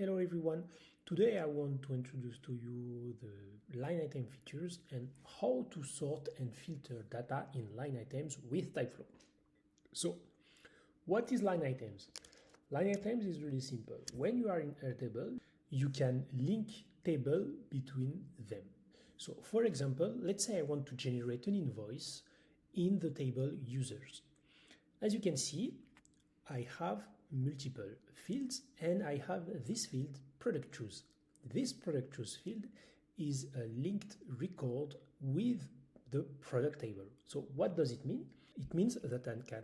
Hello everyone. Today I want to introduce to you the line item features and how to sort and filter data in line items with Typeflow. So, what is line items? Line items is really simple. When you are in Airtable, you can link table between them. So, for example, let's say I want to generate an invoice in the table users. As you can see, I have multiple fields and I have this field product choose. This product choose field is a linked record with the product table. So what does it mean? It means that I can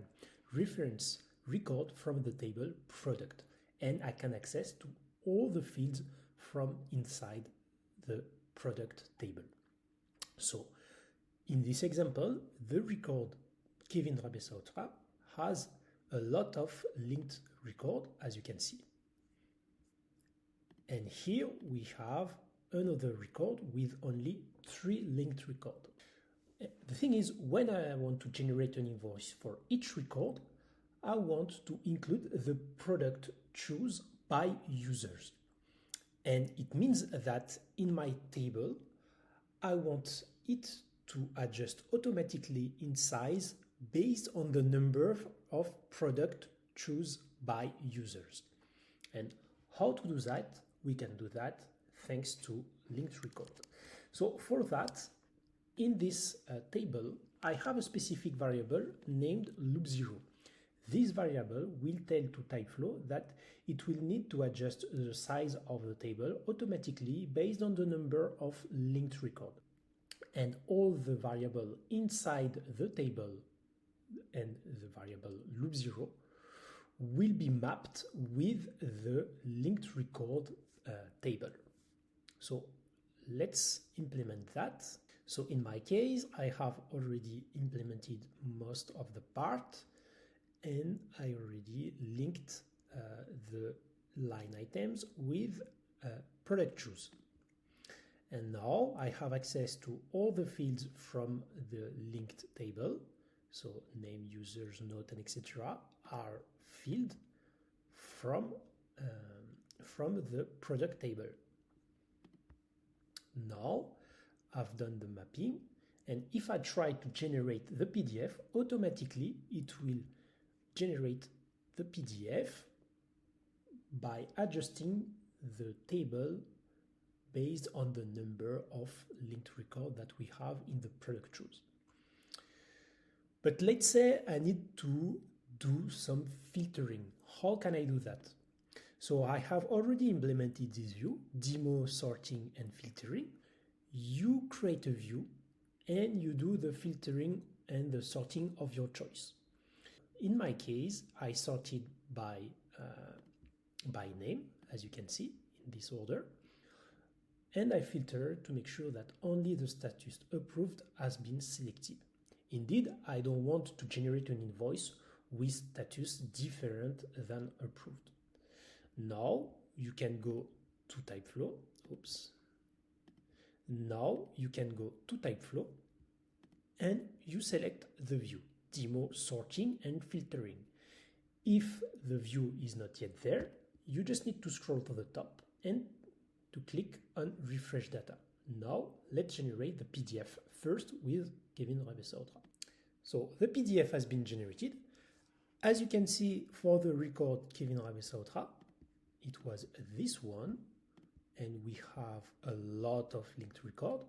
reference record from the table product and I can access to all the fields from inside the product table. So in this example, the record Kevin Rabesautra has a lot of linked record, as you can see. And here we have another record with only 3 linked records. The thing is, when I want to generate an invoice for each record, I want to include the product choose by users. And it means that in my table, I want it to adjust automatically in size based on the number of product choose by users. And how to do that? We can do that thanks to linked record. So for that, in this table, I have a specific variable named loop0. This variable will tell to Typeflow that it will need to adjust the size of the table automatically based on the number of linked record. And all the variable inside the table and the variable loop0 will be mapped with the linked record table. So let's implement that. So in my case, I have already implemented most of the part and I already linked the line items with product choose. And now I have access to all the fields from the linked table. So name, users, note, and etc. are filled from the product table. Now I've done the mapping, and if I try to generate the PDF, automatically it will generate the PDF by adjusting the table based on the number of linked record that we have in the product choose. But let's say I need to do some filtering. How can I do that? So I have already implemented this view, demo, sorting, and filtering. You create a view and you do the filtering and the sorting of your choice. In my case, I sorted by name, as you can see, in this order. And I filter to make sure that only the status approved has been selected. Indeed, I don't want to generate an invoice with status different than approved. Now you can go to Typeflow. Now you can go to Typeflow and you select the view, demo, sorting, and filtering. If the view is not yet there, you just need to scroll to the top and to click on refresh data. Now let's generate the PDF first with Kevin Rabesautra. So the PDF has been generated. As you can see, for the record Kevin Rabesautra, it was this one, and we have a lot of linked record.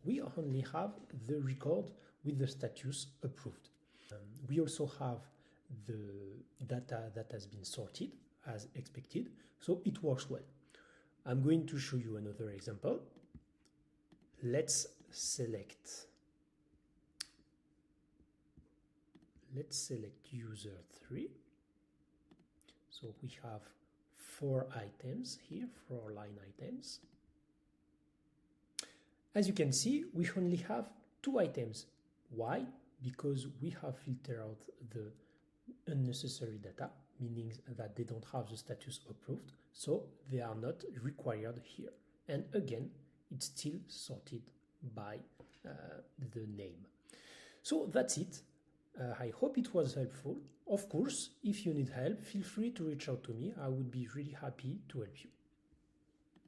We only have the record with the status approved. We also have the data that has been sorted as expected, so it works well. I'm going to show you another example. Let's select user 3. So we have 4 items here, 4 line items. As you can see, we only have 2 items. Why? Because we have filtered out the unnecessary data, meaning that they don't have the status approved, so they are not required here. And again, it's still sorted by the name. So that's it. I hope it was helpful. Of course, if you need help, feel free to reach out to me. I would be really happy to help you.